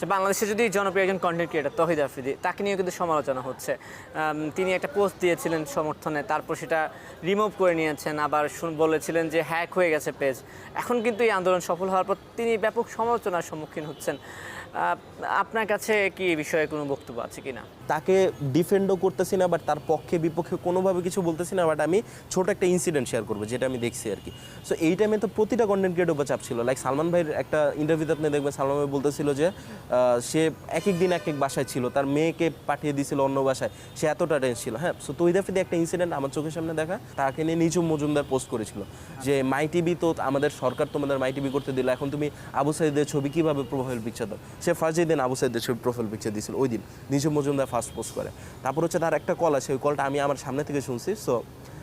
বাংলাদেশে যদি জনপ্রিয় একজন কন্টেন্ট ক্রিয়েটর তহিদ আফ্রিদি, তাকে নিয়ে কিন্তু সমালোচনা হচ্ছে। তিনি একটা পোস্ট দিয়েছিলেন সমর্থনে, তারপর সেটা রিমুভ করে নিয়েছেন, আবার বলেছিলেন যে হ্যাক হয়ে গেছে পেজ। এখন কিন্তু এই আন্দোলন সফল হওয়ার পর তিনি ব্যাপক সমালোচনার সম্মুখীন হচ্ছেন। আপনার কাছে কি এই বিষয়ে কোনো বক্তব্য আছে কি না? তাকে ডিফেন্ডও করতেছি না, বাট তার পক্ষে বিপক্ষে কোনোভাবে কিছু বলতেছি না, বাট আমি ছোট একটা ইনসিডেন্ট শেয়ার করবো যেটা আমি দেখছি আর কি। সো এই টাইমে তো প্রতিটা কন্টেন্ট ক্রিয়েটর উপর চাপ ছিল। লাইক সালমান ভাইয়ের একটা ইন্টারভিউতে আপনি দেখবেন সালমান ভাই বলতেছিল যে সে এক এক দিন এক এক বাসায় ছিল, তার মেয়েকে পাঠিয়ে দিয়েছিল অন্য বাসায়, সে এতটা টেন্স ছিল। হ্যাঁ, সো তহিদ আফ্রিদি একটা ইনসিডেন্ট আমার চোখের সামনে দেখা, তাকে নিয়ে নিঝুম মজুমদার পোস্ট করেছিল যে মাই টিভি তো আমাদের সরকার তোমাদের মাই টিভি করতে দিল, এখন তুমি আবু সাইদের ছবি কীভাবে প্রোফাইল পিকচার দাও। সে ফার্স্ট দিন আবু সাইদের ছবি প্রোফাইল পিকচার দিয়েছিল, ওই দিন নিঝুম মজুমদার ফার্স্ট পোস্ট করে। তারপর হচ্ছে তার একটা কল আছে, ওই কলটা আমি আমার সামনে থেকে শুনছি। সো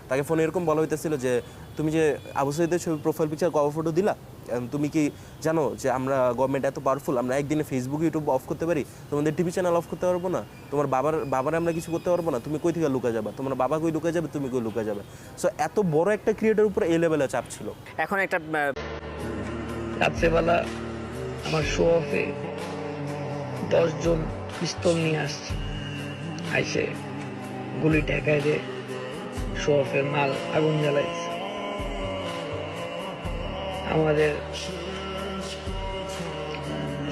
তাকে ফোনে এরকম বলা হইতেছিল যে তুমি যে আবু সাইদের ছবি প্রোফাইল পিকচার কভার ফটো দিলা, তুমি কি জানো যে আমরা গভর্নমেন্ট এত পাওয়ারফুল, আমরা একদিনে ফেসবুক ইউটিউব অফ করতে পারি, তোমাদের টিভি চ্যানেল অফ করতে পারবো না, তোমার বাবার আমরা কিছু করতে পারবো না, তুমি কই থেকে লুকা যাবে, তোমার বাবা কই লুকা যাবে, তুমি কই লুকা যাবে। সো এত বড় একটা ক্রিয়েটার উপর এই লেভেলে চাপ ছিল। এখন একটা রাত্রেবেলা আমার শো অফে 10 জন পিস্তল নিয়ে আসছে, আইসে গুলি ঠেকায় দিয়ে শো অফের মাল আগুন জ্বালাইছে। আমাদের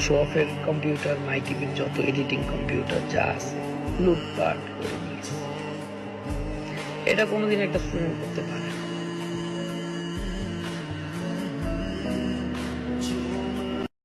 শো অফের কম্পিউটার, মাই টিভির যত এডিটিং কম্পিউটার যা আছে লুটপাট করে নিয়েছে। এটা কোনোদিন একটা স্টুডেন্ট করতে পারে না।